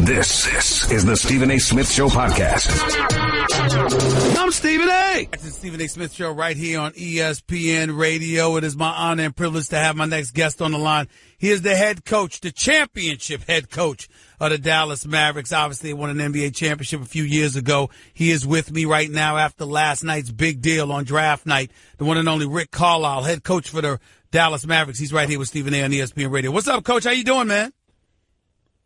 This is the Stephen A. Smith Show podcast. I'm Stephen A. It's the Stephen A. Smith Show right here on ESPN Radio. It is my honor and privilege to have my next guest on the line. He is the head coach, the championship head coach of the Dallas Mavericks. Obviously, won an NBA championship a few years ago. He is with me right now after last night's big deal on draft night. The one and only Rick Carlisle, head coach for the Dallas Mavericks. He's right here with Stephen A. on ESPN Radio. What's up, Coach? How you doing, man?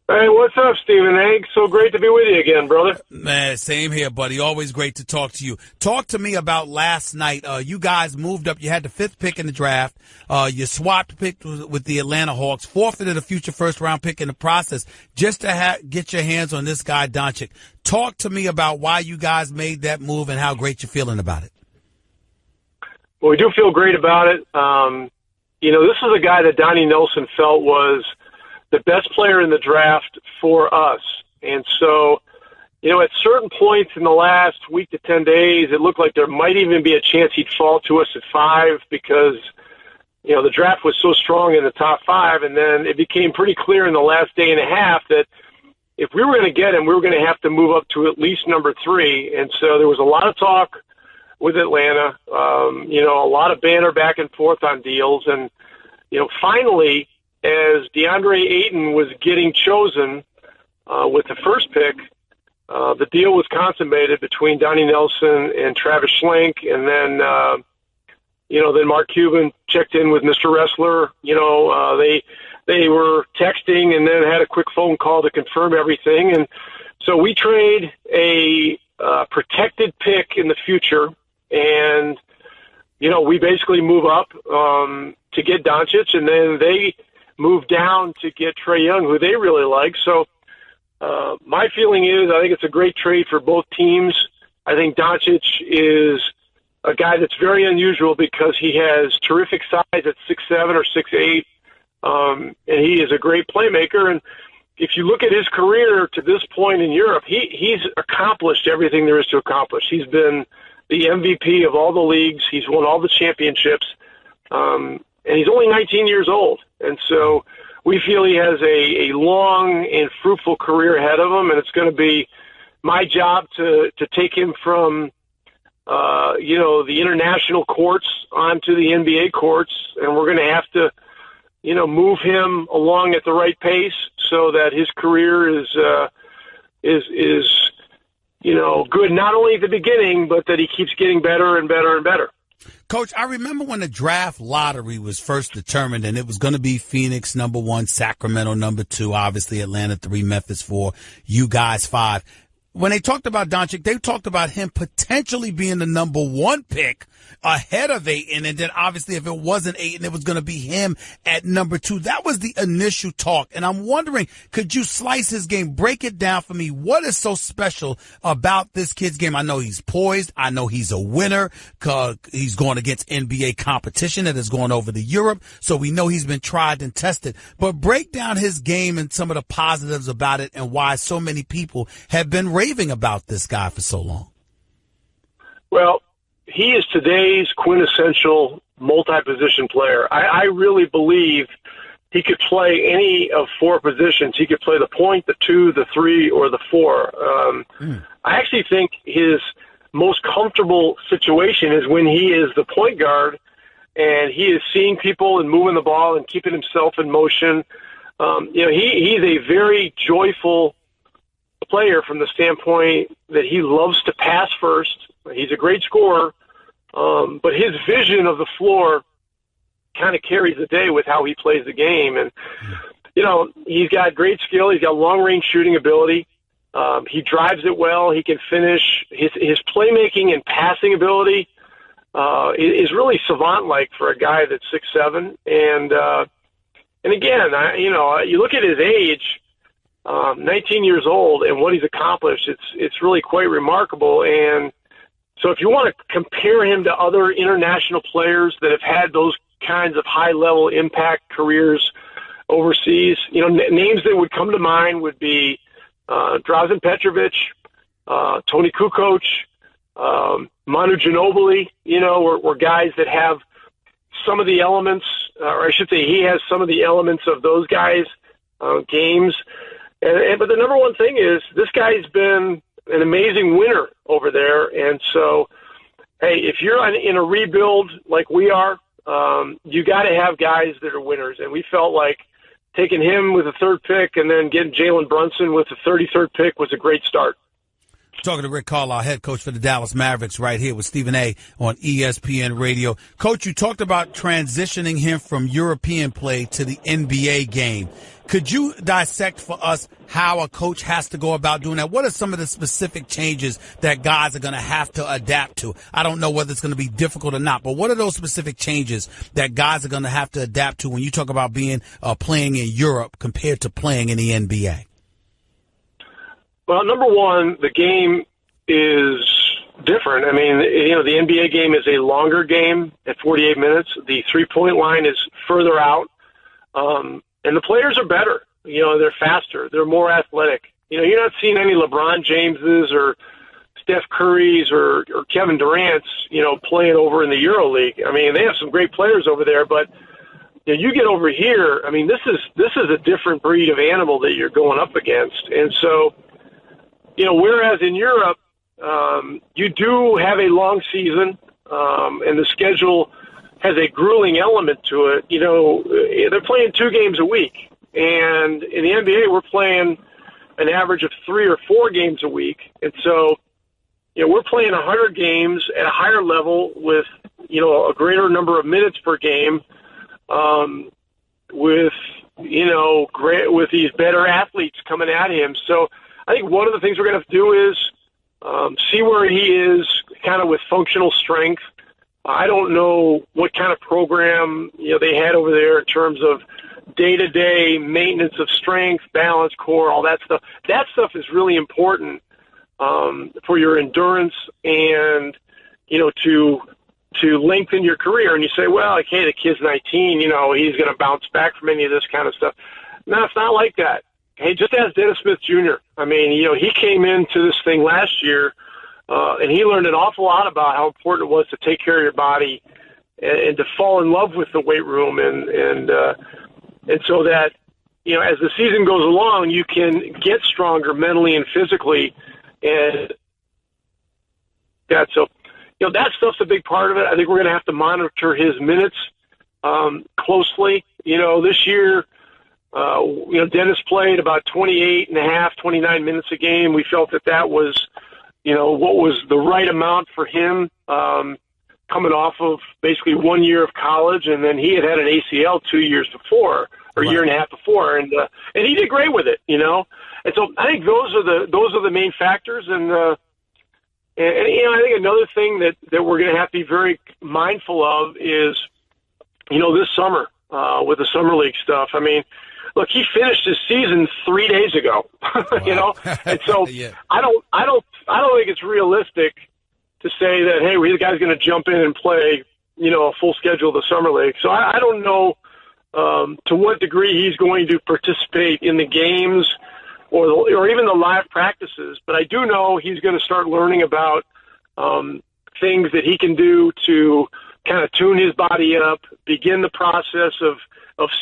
Hey, what's up, Stephen A.? So great to be with you again, brother. Man, same here, buddy. Always great to talk to you. Talk to me about last night. You guys moved up. You had the 5th pick in the draft. You swapped pick with the Atlanta Hawks, forfeited a future first-round pick in the process just to get your hands on this guy, Doncic. Talk to me about why you guys made that move and how great you're feeling about it. Well, we do feel great about it. This is a guy that Donnie Nelson felt was the best player in the draft for us. And so, at certain points in the last week to 10 days, it looked like there might even be a chance he'd fall to us at 5 because, the draft was so strong in the top 5. And then it became pretty clear in the last day and a half that if we were going to get him, we were going to have to move up to at least number 3. And so there was a lot of talk with Atlanta, a lot of banter back and forth on deals. And, finally, as DeAndre Ayton was getting chosen with the first pick, the deal was consummated between Donnie Nelson and Travis Schlenk, and then then Mark Cuban checked in with Mr. Wrestler. They were texting and then had a quick phone call to confirm everything, and so we trade a protected pick in the future, and we basically move up to get Doncic, and then they move down to get Trae Young, who they really like. So my feeling is I think it's a great trade for both teams. I think Doncic is a guy that's very unusual because he has terrific size at 6'7" or 6'8", and he is a great playmaker. And if you look at his career to this point in Europe, he's accomplished everything there is to accomplish. He's been the MVP of all the leagues. He's won all the championships. And he's only 19 years old. And so we feel he has a long and fruitful career ahead of him, and it's going to be my job to take him from, the international courts onto the NBA courts, and we're going to have to, move him along at the right pace so that his career is good not only at the beginning, but that he keeps getting better and better and better. Coach, I remember when the draft lottery was first determined, and it was going to be Phoenix number 1, Sacramento number 2, obviously Atlanta 3, Memphis 4, you guys 5. When they talked about Doncic, they talked about him potentially being the number 1 pick ahead of Ayton, and then obviously if it wasn't Ayton, it was going to be him at number 2. That was the initial talk, and I'm wondering, could you slice his game, break it down for me? What is so special about this kid's game? I know he's poised. I know he's a winner because he's going against NBA competition that is going over to Europe, so we know he's been tried and tested. But break down his game and some of the positives about it and why so many people have been raving about this guy for so long. Well, he is today's quintessential multi-position player. I really believe he could play any of 4 positions. He could play the point, the 2, the 3, or the 4. I actually think his most comfortable situation is when he is the point guard and he is seeing people and moving the ball and keeping himself in motion. He's a very joyful player from the standpoint that he loves to pass first. He's a great scorer, but his vision of the floor kind of carries the day with how he plays the game. And, he's got great skill. He's got long-range shooting ability. He drives it well. He can finish. His playmaking and passing ability is really savant-like for a guy that's 6'7". And again, you look at his age, 19 years old, and what he's accomplished, it's really quite remarkable. And so if you want to compare him to other international players that have had those kinds of high-level impact careers overseas, names that would come to mind would be Drazen Petrovic, Tony Kukoc, Manu Ginobili, were guys that have some of the elements, or I should say he has some of the elements of those guys' games. But the number one thing is this guy's been an amazing winner over there. And so, hey, if you're in a rebuild like we are, you got to have guys that are winners. And we felt like taking him with the third pick and then getting Jalen Brunson with the 33rd pick was a great start. Talking to Rick Carlisle, head coach for the Dallas Mavericks, right here with Stephen A. on ESPN Radio. Coach, you talked about transitioning him from European play to the NBA game. Could you dissect for us how a coach has to go about doing that? What are some of the specific changes that guys are going to have to adapt to? I don't know whether it's going to be difficult or not, but what are those specific changes that guys are going to have to adapt to when you talk about being playing in Europe compared to playing in the NBA? Well, number one, the game is different. I mean, the NBA game is a longer game at 48 minutes. The three-point line is further out, and the players are better. They're faster. They're more athletic. You're not seeing any LeBron Jameses or Steph Currys or Kevin Durant's, playing over in the EuroLeague. I mean, they have some great players over there, but you get over here. I mean, this is a different breed of animal that you're going up against, and so. Whereas in Europe, you do have a long season, and the schedule has a grueling element to it. They're playing 2 games a week. And in the NBA, we're playing an average of 3 or 4 games a week. And so, we're playing 100 games at a higher level with, a greater number of minutes per game, with these better athletes coming at him. So, I think one of the things we're going to have to do is see where he is kind of with functional strength. I don't know what kind of program they had over there in terms of day-to-day maintenance of strength, balance, core, all that stuff. That stuff is really important for your endurance and, to lengthen your career. And you say, well, okay, the kid's 19, he's going to bounce back from any of this kind of stuff. No, it's not like that. Hey, just ask Dennis Smith Jr. I mean, he came into this thing last year, and he learned an awful lot about how important it was to take care of your body and to fall in love with the weight room, and so that as the season goes along, you can get stronger mentally and physically, and that that stuff's a big part of it. I think we're going to have to monitor his minutes closely. This year. Dennis played about 29 minutes a game. We felt that was, what was the right amount for him coming off of basically 1 year of college, and then he had an ACL 2 years before, or a year and a half before, and he did great with it, And so I think those are the main factors, and I think another thing that we're going to have to be very mindful of is, this summer with the summer league stuff. I mean. Look, he finished his season 3 days ago, and so yeah. I don't think it's realistic to say that, hey, the guy's going to jump in and play, a full schedule of the summer league. So I don't know to what degree he's going to participate in the games or even the live practices. But I do know he's going to start learning about things that he can do to kind of tune his body up, begin the process of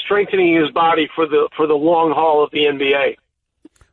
strengthening his body for the long haul of the NBA.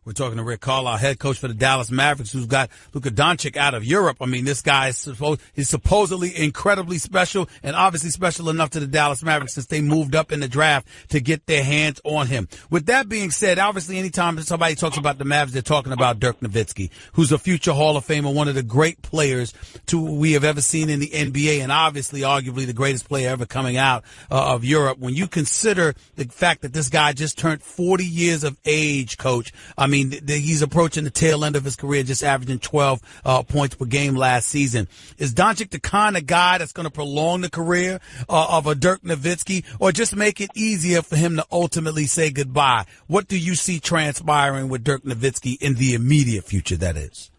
We're talking to Rick Carlisle, head coach for the Dallas Mavericks, who's got Luka Doncic out of Europe. I mean, this guy is supposedly incredibly special and obviously special enough to the Dallas Mavericks since they moved up in the draft to get their hands on him. With that being said, obviously anytime somebody talks about the Mavs, they're talking about Dirk Nowitzki, who's a future Hall of Famer, one of the great players we have ever seen in the NBA, and obviously arguably the greatest player ever coming out of Europe. When you consider the fact that this guy just turned 40 years of age, Coach, I mean, he's approaching the tail end of his career, just averaging 12 points per game last season. Is Doncic the kind of guy that's going to prolong the career of a Dirk Nowitzki, or just make it easier for him to ultimately say goodbye? What do you see transpiring with Dirk Nowitzki in the immediate future, that is?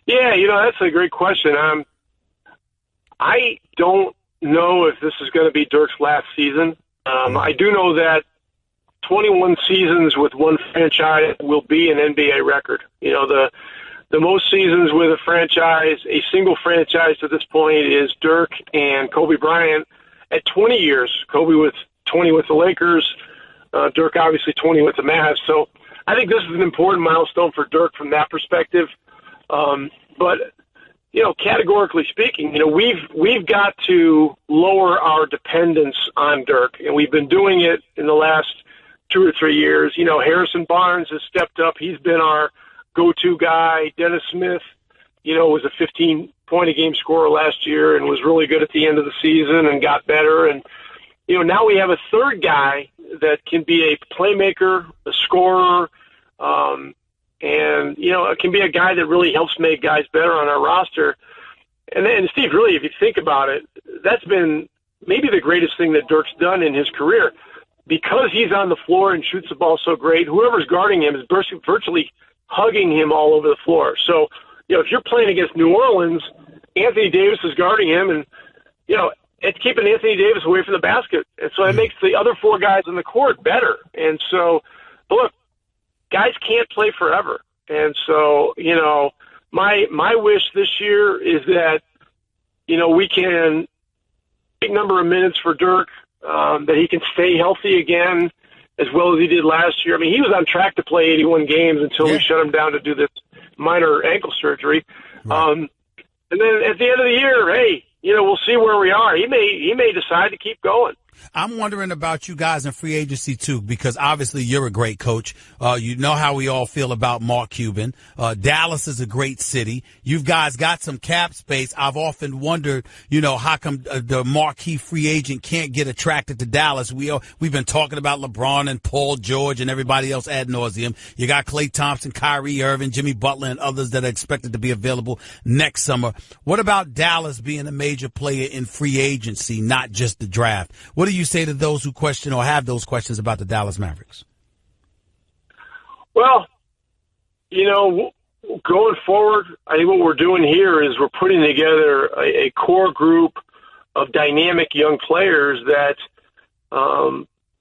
Yeah, that's a great question. I don't know if this is going to be Dirk's last season. I do know that 21 seasons with one franchise will be an NBA record. The most seasons with a franchise, a single franchise to this point, is Dirk and Kobe Bryant at 20 years. Kobe with 20 with the Lakers, Dirk obviously 20 with the Mavs. So I think this is an important milestone for Dirk from that perspective. But categorically speaking, we've got to lower our dependence on Dirk, and we've been doing it in the last 2 or 3 years. Harrison Barnes has stepped up. He's been our go-to guy. Dennis Smith, was a 15-point-a-game scorer last year and was really good at the end of the season and got better. And, now we have a third guy that can be a playmaker, a scorer, and, it can be a guy that really helps make guys better on our roster. And Steve, really, if you think about it, that's been maybe the greatest thing that Dirk's done in his career. Because he's on the floor and shoots the ball so great, whoever's guarding him is virtually hugging him all over the floor. So, if you're playing against New Orleans, Anthony Davis is guarding him, and, it's keeping Anthony Davis away from the basket. And so it makes the other 4 guys on the court better. And so, look, guys can't play forever. And so, my wish this year is that, we can big number of minutes for Dirk, that he can stay healthy again as well as he did last year. I mean, he was on track to play 81 games until we shut him down to do this minor ankle surgery. Right. And then at the end of the year, hey, we'll see where we are. He may decide to keep going. I'm wondering about you guys in free agency, too, because obviously you're a great coach. You know how we all feel about Mark Cuban. Dallas is a great city. You guys got some cap space. I've often wondered, how come the marquee free agent can't get attracted to Dallas? We've been talking about LeBron and Paul George and everybody else ad nauseum. You got Klay Thompson, Kyrie Irving, Jimmy Butler, and others that are expected to be available next summer. What about Dallas being a major player in free agency, not just the draft? What do you say to those who question or have those questions about the Dallas Mavericks? Well, going forward, I think what we're doing here is we're putting together a core group of dynamic young players that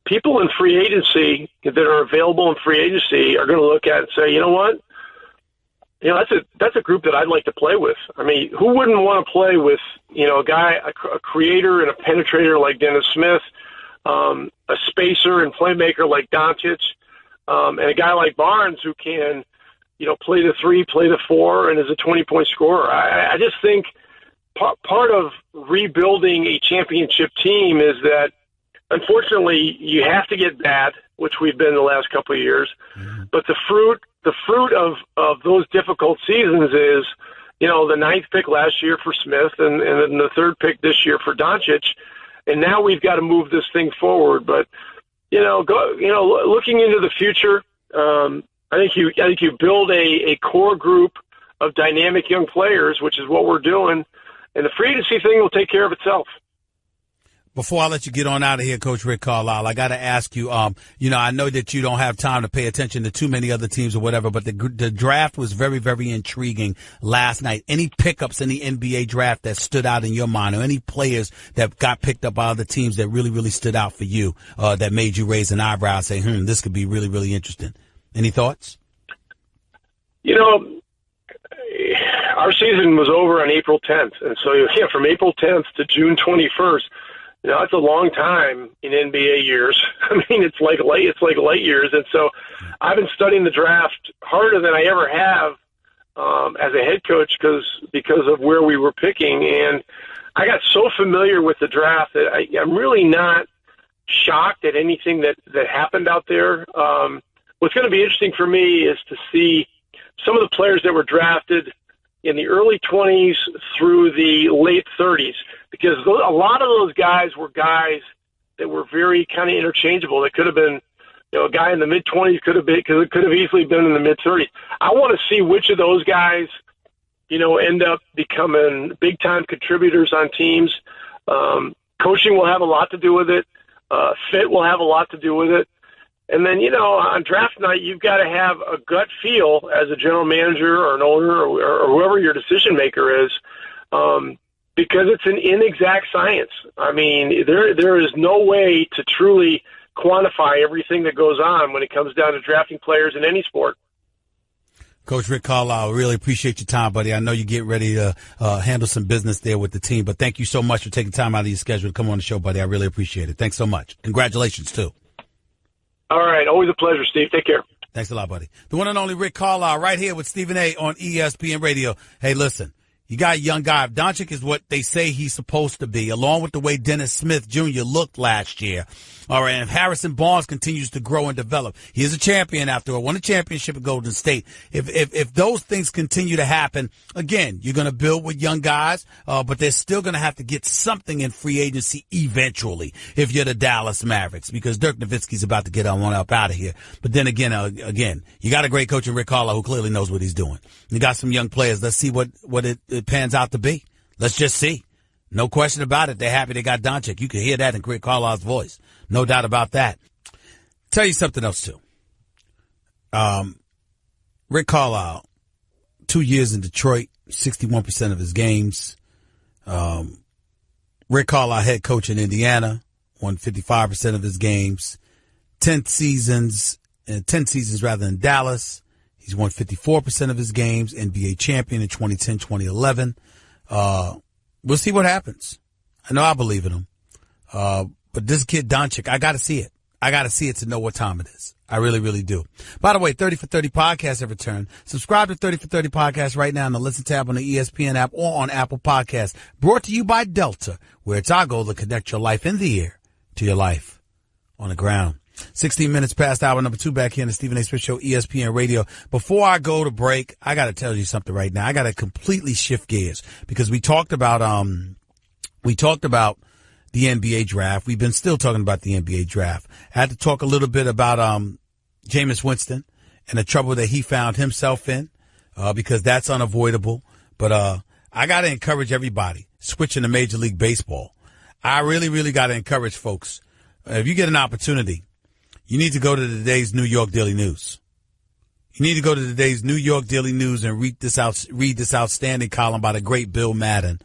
people in free agency that are available in free agency are going to look at and say, you know what? That's a group that I'd like to play with. I mean, who wouldn't want to play with, a guy, a creator and a penetrator like Dennis Smith, a spacer and playmaker like Doncic, and a guy like Barnes who can, play the 3, play the 4, and is a 20-point scorer. I just think part of rebuilding a championship team is that, unfortunately, you have to get bad, which we've been the last couple of years. Mm-hmm. But the fruit of those difficult seasons is, the 9th pick last year for Smith and then the 3rd pick this year for Doncic. And now we've got to move this thing forward. But, looking into the future, I think you build a core group of dynamic young players, which is what we're doing, and the free agency thing will take care of itself. Before I let you get on out of here, Coach Rick Carlisle, I got to ask you, I know that you don't have time to pay attention to too many other teams or whatever, but the draft was very, very intriguing last night. Any pickups in the NBA draft that stood out in your mind, or any players that got picked up by other teams that really, really stood out for you, that made you raise an eyebrow and say, this could be really, really interesting? Any thoughts? Our season was over on April 10th. And so, from April 10th to June 21st, it's a long time in NBA years. I mean, it's like light years. And so I've been studying the draft harder than I ever have as a head coach because of where we were picking. And I got so familiar with the draft that I'm really not shocked at anything that happened out there. What's going to be interesting for me is to see some of the players that were drafted in the early 20s through the late 30s, because a lot of those guys were guys that were very kind of interchangeable. They could have been, a guy in the mid-20s could have easily been in the mid-30s. I want to see which of those guys, end up becoming big-time contributors on teams. Coaching will have a lot to do with it. Fit will have a lot to do with it. And then, on draft night, you've got to have a gut feel as a general manager or an owner or whoever your decision maker is, because it's an inexact science. I mean, there is no way to truly quantify everything that goes on when it comes down to drafting players in any sport. Coach Rick Carlisle, really appreciate your time, buddy. I know you get ready to handle some business there with the team, but thank you so much for taking time out of your schedule to come on the show, buddy. I really appreciate it. Thanks so much. Congratulations, too. All right. Always a pleasure, Steve. Take care. Thanks a lot, buddy. The one and only Rick Carlisle right here with Stephen A. on ESPN Radio. Hey, listen. You got a young guy. If Doncic is what they say he's supposed to be, along with the way Dennis Smith Jr. looked last year. All right, and if Harrison Barnes continues to grow and develop, he is a champion after all, won a championship at Golden State. If those things continue to happen, again, you're going to build with young guys, but they're still going to have to get something in free agency eventually if you're the Dallas Mavericks, because Dirk Nowitzki's about to get on up out of here. But then again, you got a great coach in Rick Carlisle who clearly knows what he's doing. You got some young players. Let's see what it pans out to be. Let's just see. No question about it. They're happy they got Doncic. You can hear that in Rick Carlisle's voice. No doubt about that. Tell you something else, too. Rick Carlisle, 2 years in Detroit, 61% of his games. Rick Carlisle, head coach in Indiana, won 55% of his games. 10 seasons rather in Dallas. He's won 54% of his games, NBA champion in 2010, 2011. We'll see what happens. I know I believe in him. But this kid, Doncic, I got to see it. I got to see it to know what time it is. I really, really do. By the way, 30 for 30 podcast have returned. Subscribe to 30 for 30 podcast right now in the Listen tab on the ESPN app or on Apple Podcasts. Brought to you by Delta, where it's our goal to connect your life in the air to your life on the ground. 16 minutes past hour number 2 back here in the Stephen A. Smith Show, ESPN Radio. Before I go to break, I got to tell you something right now. I got to completely shift gears because we talked about the NBA draft. We've been still talking about the NBA draft. I had to talk a little bit about Jameis Winston and the trouble that he found himself in because that's unavoidable. But I got to encourage everybody switching to Major League Baseball. I really, really got to encourage folks. If you get an opportunity, you need to go to today's New York Daily News. You need to go to today's New York Daily News and read this outstanding column by the great Bill Madden.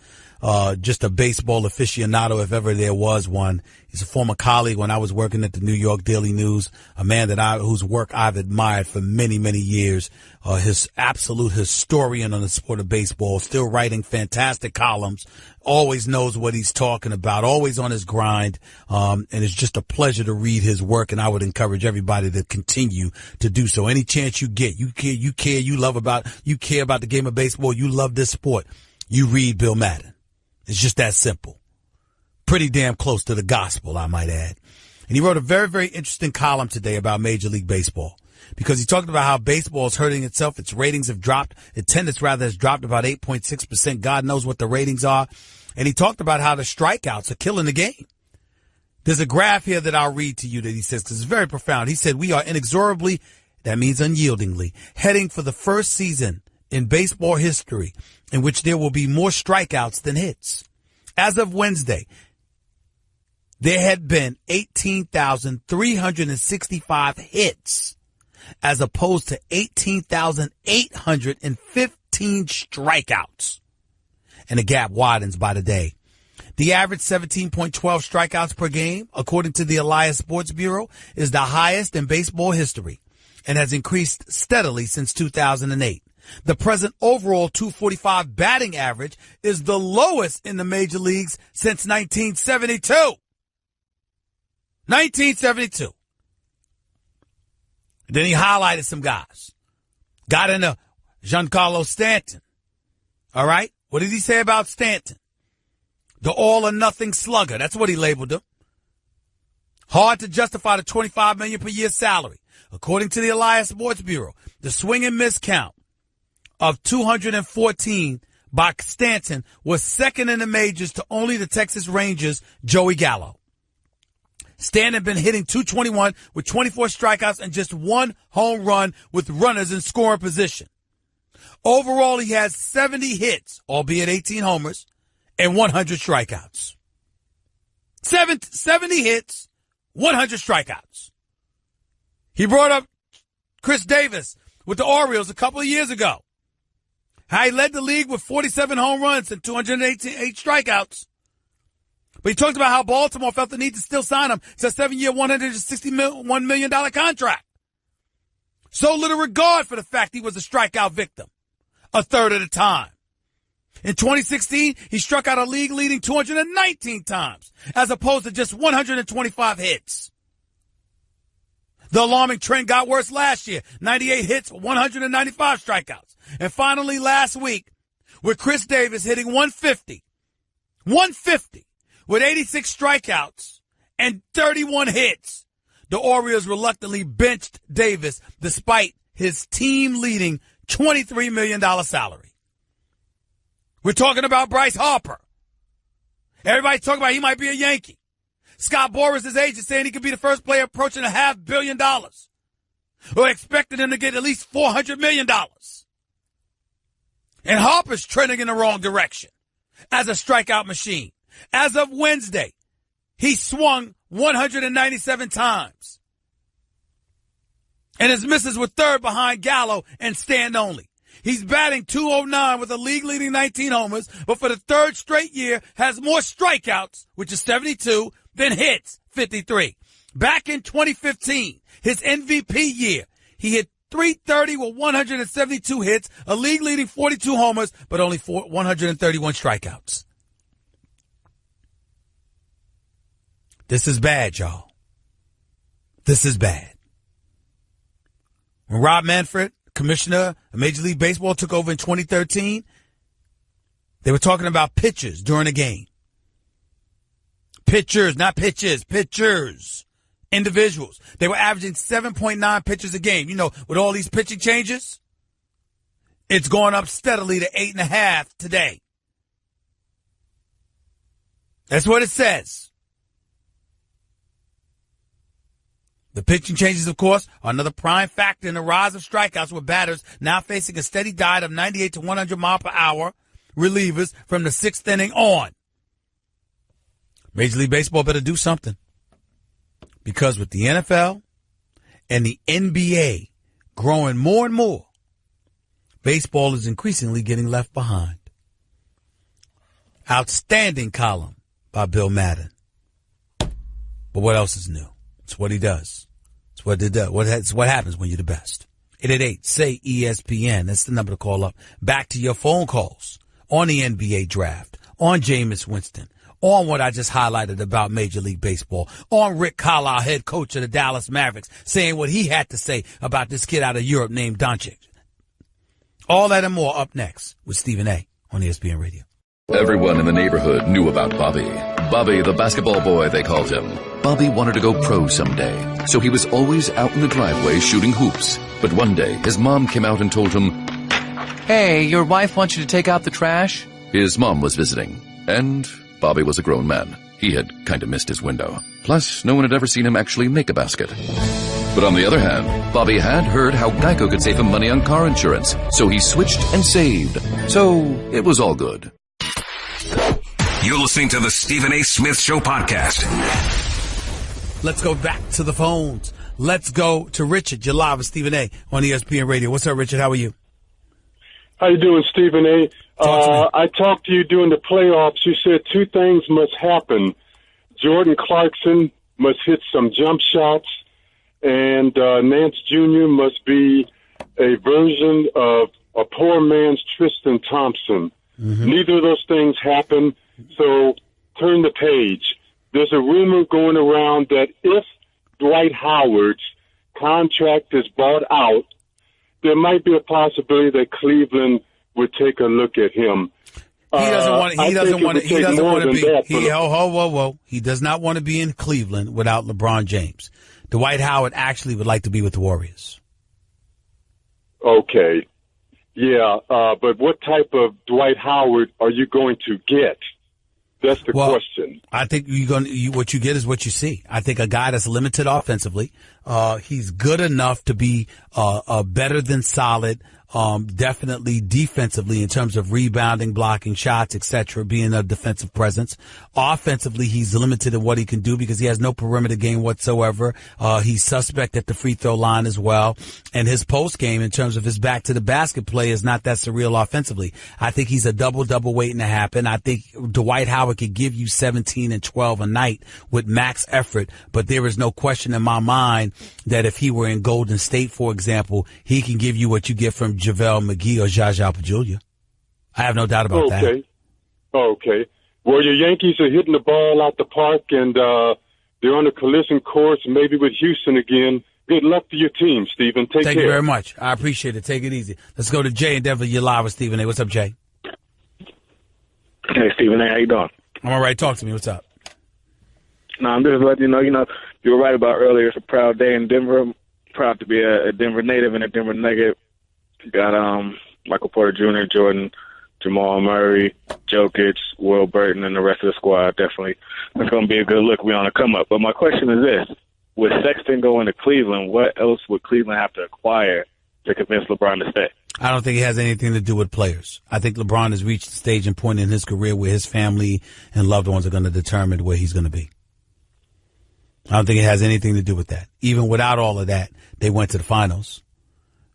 Just a baseball aficionado, if ever there was one. He's a former colleague when I was working at the New York Daily News, a man whose work I've admired for many, many years. His absolute historian on the sport of baseball, still writing fantastic columns, always knows what he's talking about, always on his grind. And it's just a pleasure to read his work, and I would encourage everybody to continue to do so. Any chance you get, you care about the game of baseball, you love this sport, you read Bill Madden. It's just that simple. Pretty damn close to the gospel, I might add. And he wrote a very, very interesting column today about Major League Baseball because he talked about how baseball is hurting itself. Its ratings have dropped. Attendance, rather, has dropped about 8.6%. God knows what the ratings are. And he talked about how the strikeouts are killing the game. There's a graph here that I'll read to you that he says because it's very profound. He said, we are inexorably, that means unyieldingly, heading for the first season in baseball history in which there will be more strikeouts than hits. As of Wednesday, there had been 18,365 hits as opposed to 18,815 strikeouts. And the gap widens by the day. The average 17.12 strikeouts per game, according to the Elias Sports Bureau, is the highest in baseball history and has increased steadily since 2008. The present overall 245 batting average is the lowest in the major leagues since 1972. 1972. Then he highlighted some guys. Got into Giancarlo Stanton. All right? What did he say about Stanton? The all-or-nothing slugger. That's what he labeled him. Hard to justify the $25 million per year salary. According to the Elias Sports Bureau, the swing and miss count of 214 by Stanton was second in the majors to only the Texas Rangers' Joey Gallo. Stanton had been hitting .221 with 24 strikeouts and just one home run with runners in scoring position. Overall, he has 70 hits, albeit 18 homers, and 100 strikeouts. 70 hits, 100 strikeouts. He brought up Chris Davis with the Orioles a couple of years ago. How he led the league with 47 home runs and 288 strikeouts. But he talked about how Baltimore felt the need to still sign him. It's a 7-year, $161 million contract. So little regard for the fact he was a strikeout victim. A third of the time. In 2016, he struck out a league-leading 219 times, as opposed to just 125 hits. The alarming trend got worse last year. 98 hits, 195 strikeouts. And finally last week, with Chris Davis hitting 150 with 86 strikeouts and 31 hits, the Orioles reluctantly benched Davis despite his team-leading $23 million salary. We're talking about Bryce Harper. Everybody's talking about he might be a Yankee. Scott Boras, his agent, saying he could be the first player approaching $500 million. Or expected him to get at least $400 million. And Harper's trending in the wrong direction as a strikeout machine. As of Wednesday, he swung 197 times. And his misses were third behind Gallo and Stand only. He's batting .209 with a league-leading 19 homers, but for the third straight year has more strikeouts, which is 72, than hits, 53. Back in 2015, his MVP year, he hit .330 with 172 hits, a league-leading 42 homers, but only 131 strikeouts. This is bad, y'all. This is bad. When Rob Manfred, commissioner of Major League Baseball, took over in 2013, they were talking about pitchers during a game. Pitchers, not pitches, pitchers. Individuals. They were averaging 7.9 pitches a game. You know, with all these pitching changes, it's going up steadily to 8.5 today. That's what it says. The pitching changes, of course, are another prime factor in the rise of strikeouts, with batters now facing a steady diet of 98 to 100 mile per hour relievers from the sixth inning on. Major League Baseball better do something. Because with the NFL and the NBA growing more and more, baseball is increasingly getting left behind. Outstanding column by Bill Madden. But what else is new? It's what he does. It's what it does. It's what happens when you're the best. 888-SAY-ESPN. That's the number to call up. Back to your phone calls on the NBA draft, on Jameis Winston, on what I just highlighted about Major League Baseball, on Rick Carlisle, head coach of the Dallas Mavericks, saying what he had to say about this kid out of Europe named Doncic. All that and more up next with Stephen A. on ESPN Radio. Everyone in the neighborhood knew about Bobby. Bobby, the basketball boy, they called him. Bobby wanted to go pro someday, so he was always out in the driveway shooting hoops. But one day, his mom came out and told him, "Hey, your wife wants you to take out the trash?" His mom was visiting, and Bobby was a grown man. He had kind of missed his window. Plus, no one had ever seen him actually make a basket. But on the other hand, Bobby had heard how Geico could save him money on car insurance, so he switched and saved. So it was all good. You're listening to the Stephen A. Smith Show podcast. Let's go back to the phones. Let's go to Richard. You're live with Stephen A. on ESPN Radio. What's up, Richard? How are you? How you doing, Stephen A? I talked to you during the playoffs. You said two things must happen. Jordan Clarkson must hit some jump shots, and Nance Jr. must be a version of a poor man's Tristan Thompson. Mm-hmm. Neither of those things happen, so turn the page. There's a rumor going around that if Dwight Howard's contract is bought out, there might be a possibility that Cleveland would take a look at him. He doesn't want to be. He does not want to be in Cleveland without LeBron James. Dwight Howard actually would like to be with the Warriors. Okay. Yeah, but what type of Dwight Howard are you going to get? That's the question. I think what you get is what you see. I think a guy that's limited offensively. He's good enough to be better than solid. Definitely defensively in terms of rebounding, blocking shots, etc., being a defensive presence. Offensively, he's limited in what he can do because he has no perimeter game whatsoever. He's suspect at the free throw line as well. And his post game in terms of his back to the basket play is not that surreal offensively. I think he's a double waiting to happen. I think Dwight Howard could give you 17 and 12 a night with max effort, but there is no question in my mind that if he were in Golden State, for example, he can give you what you get from JaVale McGee or Zsa Pachulia. I have no doubt about that. Okay. Well, your Yankees are hitting the ball out the park, and they're on a collision course, maybe with Houston again Good luck to your team, Stephen. Take care. Thank you very much. I appreciate it. Take it easy. Let's go to Jay in Denver. You're live with Stephen A. What's up, Jay? Hey, Stephen A. How you doing? I'm all right. Talk to me. What's up? No, I'm just letting you know, you were right about earlier. It's a proud day in Denver. I'm proud to be a Denver native and a Denver Nugget. Got Michael Porter Jr., Jordan, Jamal Murray, Jokic, Will Burton, and the rest of the squad. Definitely, it's going to be a good look. We on a come up. But my question is this: with Sexton going to Cleveland, what else would Cleveland have to acquire to convince LeBron to stay? I don't think it has anything to do with players. I think LeBron has reached the stage and point in his career where his family and loved ones are going to determine where he's going to be. I don't think it has anything to do with that. Even without all of that, they went to the finals.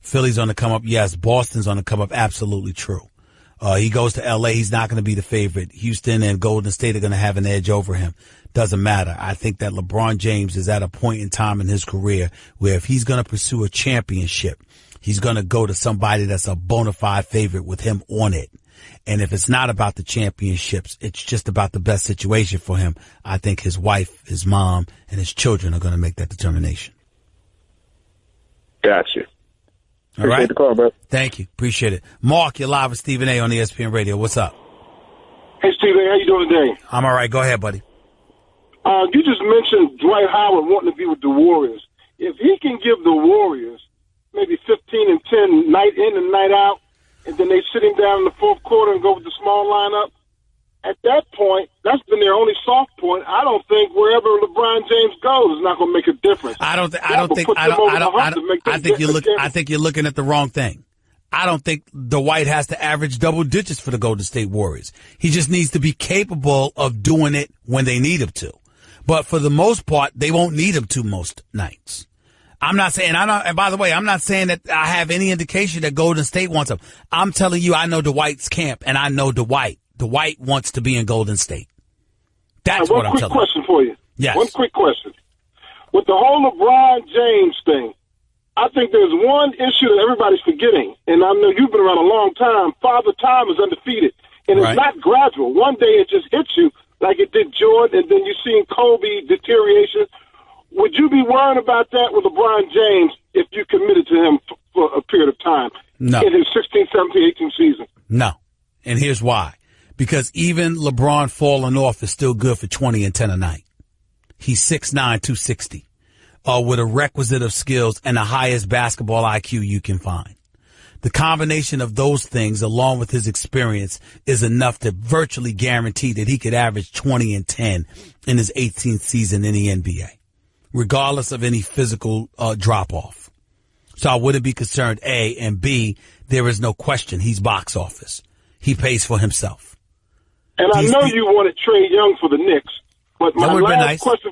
Philly's on the come up. Yes. Boston's on the come up. Absolutely true. He goes to L.A. He's not going to be the favorite. Houston and Golden State are going to have an edge over him. Doesn't matter. I think that LeBron James is at a point in time in his career where if he's going to pursue a championship, he's going to go to somebody that's a bona fide favorite with him on it. And if it's not about the championships, it's just about the best situation for him. I think his wife, his mom, and his children are going to make that determination. Gotcha. All right. Appreciate the call, bro. Thank you. Appreciate it. Mark, you're live with Stephen A. on ESPN Radio. What's up? Hey, Stephen, how you doing today? I'm all right. Go ahead, buddy. You just mentioned Dwight Howard wanting to be with the Warriors. If he can give the Warriors maybe 15-10 night in and night out, and then they sit him down in the fourth quarter and go with the small lineup, at that point, that's been their only soft point. I don't think wherever LeBron James goes is not going to make a difference. I think you're looking at the wrong thing. I don't think Dwight has to average double digits for the Golden State Warriors. He just needs to be capable of doing it when they need him to. But for the most part, they won't need him to most nights. I'm not saying, and by the way, I'm not saying that I have any indication that Golden State wants him. I'm telling you, I know Dwight's camp, and I know Dwight. Dwight wants to be in Golden State. That's what I'm telling you. One quick question for you. Yes. One quick question. With the whole LeBron James thing, I think there's one issue that everybody's forgetting, and I know you've been around a long time. Father Time is undefeated, and it's not gradual. One day it just hits you like it did Jordan, and then you're seeing Kobe deterioration. Would you be worried about that with LeBron James if you committed to him for a period of time in his 16, 17, 18 season? No. And here's why. Because even LeBron falling off is still good for 20 and 10 a night. He's 6'9", 260, with a requisite of skills and the highest basketball IQ you can find. The combination of those things, along with his experience, is enough to virtually guarantee that he could average 20 and 10 in his 18th season in the NBA, regardless of any physical drop-off. So I wouldn't be concerned, A, and B, there is no question he's box office. He pays for himself. And I know you wanted Trae Young for the Knicks, but my last question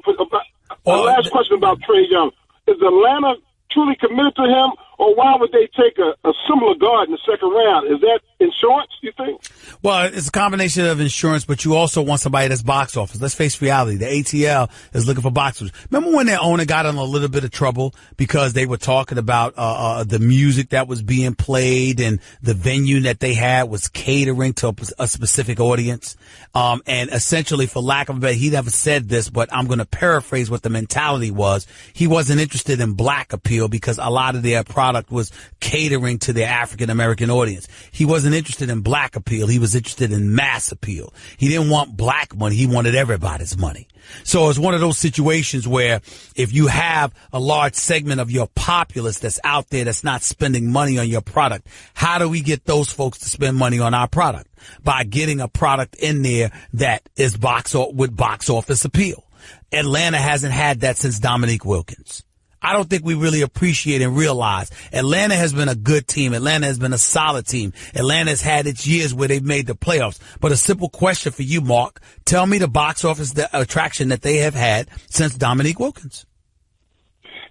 about Trae Young, is Atlanta truly committed to him, or why would they take a similar guard in the second round? Is that insurance, you think? Well, it's a combination of insurance, but you also want somebody that's box office. Let's face reality. The ATL is looking for boxers. Remember when their owner got in a little bit of trouble because they were talking about the music that was being played and the venue that they had was catering to a specific audience? And essentially, for lack of a better, he never said this, but I'm going to paraphrase what the mentality was. He wasn't interested in black appeal because a lot of their product was catering to the African-American audience. He wasn't interested in black appeal. He was interested in mass appeal. He didn't want black money. He wanted everybody's money. So it's one of those situations where if you have a large segment of your populace that's out there that's not spending money on your product, how do we get those folks to spend money on our product? By getting a product in there that is with box office appeal. Atlanta hasn't had that since Dominique Wilkins. I don't think we really appreciate and realize Atlanta has been a good team. Atlanta has been a solid team. Atlanta has had its years where they've made the playoffs. But a simple question for you, Mark. Tell me the box office attraction that they have had since Dominique Wilkins.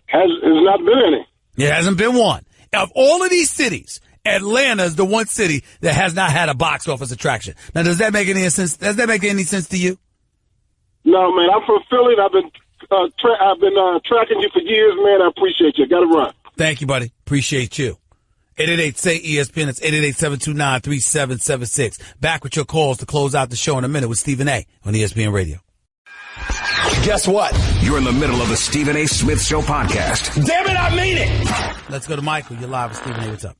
Has not been any. It hasn't been one. Of all of these cities, Atlanta is the one city that has not had a box office attraction. Now, does that make any sense? Does that make any sense to you? No, man. I'm from Philly. I've been tracking you for years, man. I appreciate you. Got to run. Thank you, buddy. Appreciate you. 888-SAY-ESPN. It's 888-729-3776. Back with your calls to close out the show in a minute with Stephen A. on ESPN Radio. Guess what? You're in the middle of the Stephen A. Smith Show podcast. Damn it, I mean it! Let's go to Michael. You're live with Stephen A. What's up?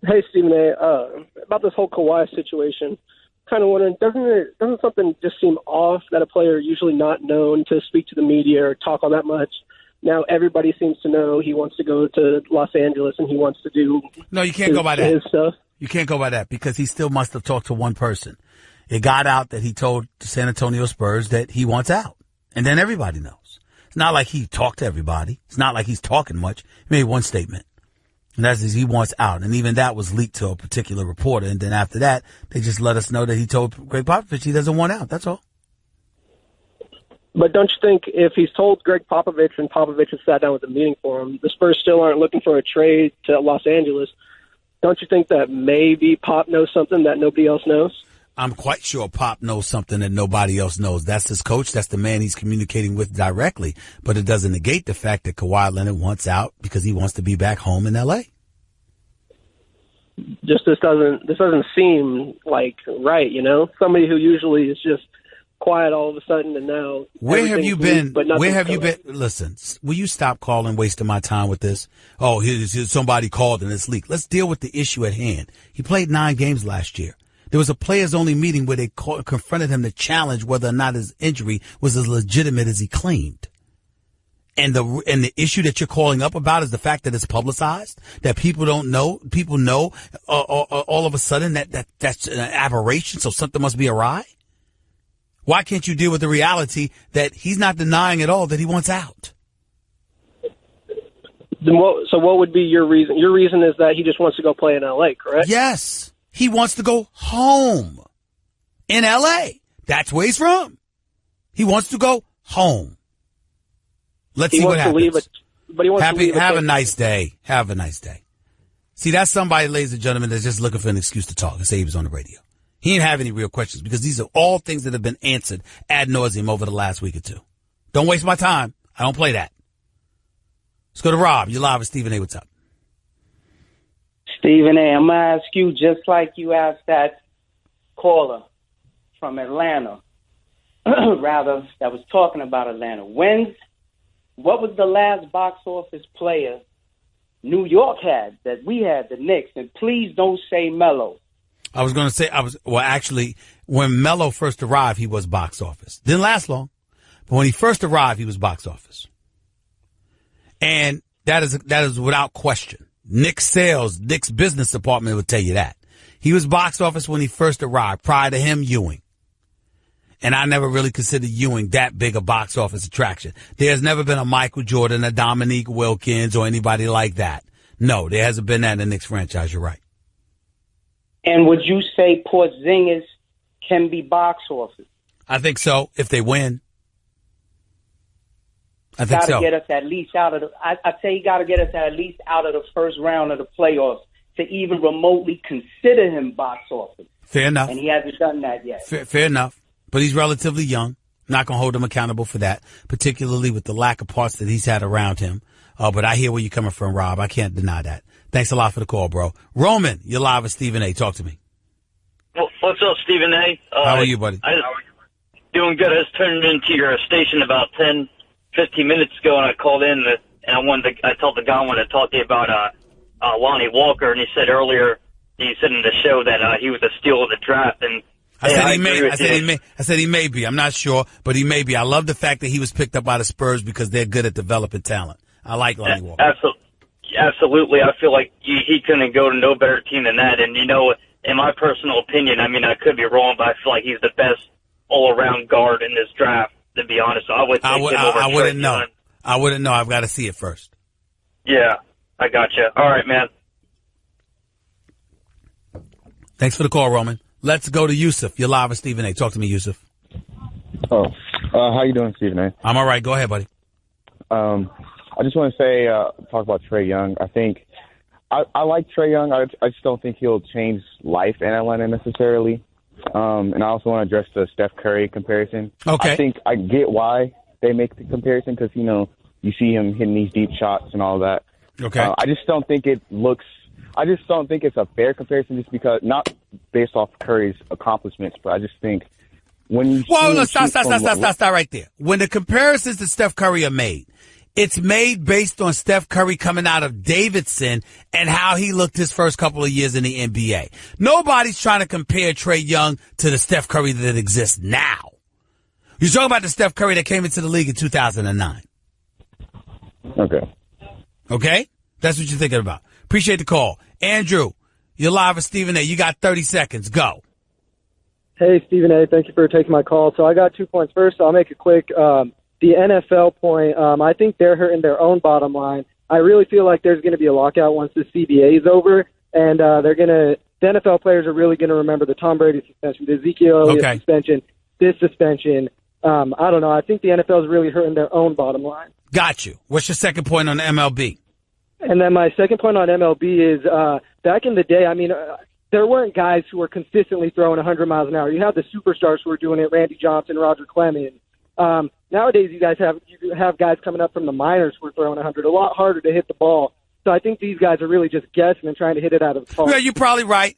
Hey, Stephen A. About this whole Kawhi situation, kind of wondering, doesn't something just seem off that a player usually not known to speak to the media or talk all that much? Now everybody seems to know he wants to go to Los Angeles and he wants to do. No, you can't go by that. His stuff. You can't go by that because he still must have talked to one person. It got out that he told the San Antonio Spurs that he wants out. And then everybody knows. It's not like he talked to everybody. It's not like he's talking much. He made one statement. And that's he wants out. And even that was leaked to a particular reporter. And then after that, they just let us know that he told Greg Popovich he doesn't want out. That's all. But don't you think if he's told Greg Popovich and Popovich has sat down with a meeting for him, the Spurs still aren't looking for a trade to Los Angeles, don't you think that maybe Pop knows something that nobody else knows? I'm quite sure Pop knows something that nobody else knows. That's his coach. That's the man he's communicating with directly. But it doesn't negate the fact that Kawhi Leonard wants out because he wants to be back home in L.A. Just this doesn't seem like right, you know? Somebody who usually is just quiet all of a sudden and now. Where have you been? Where have you going. been? Listen, will you stop calling, wasting my time with this? Oh, here's somebody called and it's leaked. Let's deal with the issue at hand. He played 9 games last year. There was a players-only meeting where they confronted him to challenge whether or not his injury was as legitimate as he claimed. And the issue that you're calling up about is the fact that it's publicized, that people don't know. People know all of a sudden that's an aberration, so something must be awry. Why can't you deal with the reality that he's not denying at all that he wants out? So what would be your reason? Your reason is that he just wants to go play in L.A., correct? Yes. He wants to go home in L.A. That's where he's from. He wants to go home. Let's see what happens. But he wants to leave. Have a nice day. Have a nice day. See, that's somebody, ladies and gentlemen, that's just looking for an excuse to talk and say he was on the radio. He didn't have any real questions because these are all things that have been answered ad nauseum over the last week or two. Don't waste my time. I don't play that. Let's go to Rob. You're live with Stephen A. What's up? Stephen A., I'm going to ask you just like you asked that caller from Atlanta, rather, that was talking about Atlanta. What was the last box office player New York had that we had, the Knicks? And please don't say Melo. I was going to say, actually, when Melo first arrived, he was box office. Didn't last long, but when he first arrived, he was box office. And that is without question. Nick's business department would tell you that. He was box office when he first arrived. Prior to him, Ewing. And I never really considered Ewing that big a box office attraction. There's never been a Michael Jordan, a Dominique Wilkins, or anybody like that. No, there hasn't been that in the Knicks franchise. You're right. And would you say Porzingis can be box office? I think so, if they win. I think so. Get us at least out of the. I'd say you got to get us at least out of the first round of the playoffs to even remotely consider him box office. Fair enough. And he hasn't done that yet. Fair enough. But he's relatively young. Not going to hold him accountable for that, particularly with the lack of parts that he's had around him. But I hear where you're coming from, Rob. I can't deny that. Thanks a lot for the call, bro. Roman, you're live with Stephen A. Talk to me. What's up, Stephen A.? How are you, buddy? Doing good. I just turned into your station about 10, 15 minutes ago, and I called in, and I told the guy I wanted to talk to you about Lonnie Walker, and he said earlier, he said in the show that he was a steal of the draft, and I said he may be. I'm not sure, but he may be. I love the fact that he was picked up by the Spurs because they're good at developing talent. I like Lonnie Walker. Absolutely. I feel like he couldn't go to no better team than that. And, you know, in my personal opinion, I mean, I could be wrong, but I feel like he's the best all-around guard in this draft, to be honest. So I would take him over I wouldn't know. Young. I wouldn't know. I've got to see it first. Yeah, I got you. All right, man. Thanks for the call, Roman. Let's go to Yusuf. You're live with Stephen A. Talk to me, Yusuf. How you doing, Stephen A? I'm all right. Go ahead, buddy. I just want to say, talk about Trae Young. I think I like Trae Young. I just don't think he'll change life in Atlanta necessarily. And I also want to address the Steph Curry comparison. Okay. I think I get why they make the comparison because, you know, you see him hitting these deep shots and all that. Okay. I just don't think it's a fair comparison just because, not based off Curry's accomplishments, but I just think when you stop right there. When the comparisons to Steph Curry are made, it's made based on Steph Curry coming out of Davidson and how he looked his first couple of years in the NBA. Nobody's trying to compare Trae Young to the Steph Curry that exists now. You're talking about the Steph Curry that came into the league in 2009. Okay? That's what you're thinking about. Appreciate the call. Andrew, you're live with Stephen A. You got 30 seconds. Go. Hey, Stephen A. Thank you for taking my call. So I got 2 points. First, I'll make it quick. The NFL point, I think they're hurting their own bottom line. I really feel like there's going to be a lockout once the CBA is over, and the NFL players are really going to remember the Tom Brady suspension, the Ezekiel Elliott suspension, this suspension. I don't know. I think the NFL is really hurting their own bottom line. Got you. What's your second point on the MLB? And then my second point on MLB is back in the day, I mean, there weren't guys who were consistently throwing 100 miles an hour. You have the superstars who were doing it, Randy Johnson, Roger Clemens. Nowadays, you have guys coming up from the minors who are throwing 100, a lot harder to hit the ball. So I think these guys are really just guessing and trying to hit it out of the park. Yeah, you're probably right.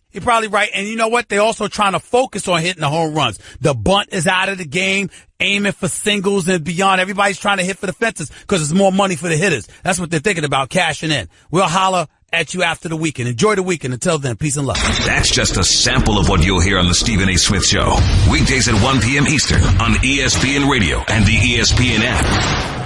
And you know what? They're also trying to focus on hitting the home runs. The bunt is out of the game, aiming for singles and beyond. Everybody's trying to hit for the fences because there's more money for the hitters. That's what they're thinking about, cashing in. We'll holler at you after the weekend. Enjoy the weekend. Until then, peace and love. That's just a sample of what you'll hear on the Stephen A. Smith Show. Weekdays at 1 p.m. Eastern on ESPN Radio and the ESPN app.